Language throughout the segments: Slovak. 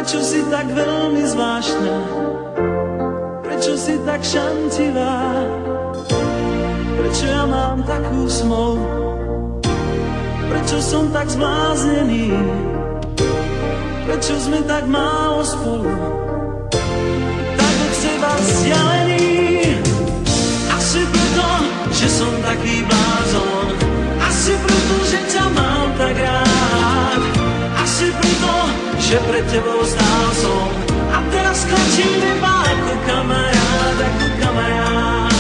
Prečo si tak veľmi zvláštna? Prečo si tak šantivá? Prečo ja mám takú smolu? Prečo som tak zbláznený? Prečo sme tak málo spolu? Tak od seba vzdialený. Asi preto, že som taký blázon. Asi preto, že ťa mám tak rád. Asi preto, že pred tebou stál som. A teraz klačím iba ako kamarád, ako kamarád.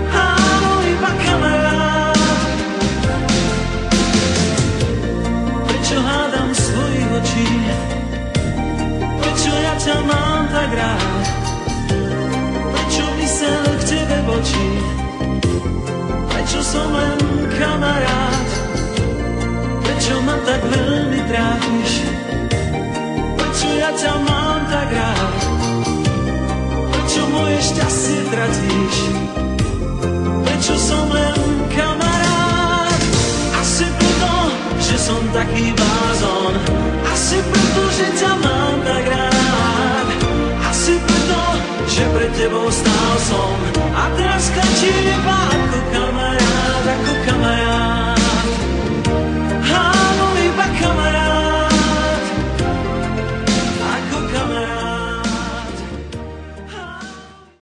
Áno, iba kamarád. Prečo hádam svojich očí? Prečo ja ťa mám tak rád? Prečo mysel k tebe voči? Prečo som len kamarát? Prečo ma tak veľmi trápiš? Prečo ja ťa mám tak rád? Prečo moje šťastie tratíš? Prečo som len kamarát? Asi preto, že som taký blázon. Asi preto, že ťa mám tak rád. Asi preto, že pred tebou stál som. A teraz klačím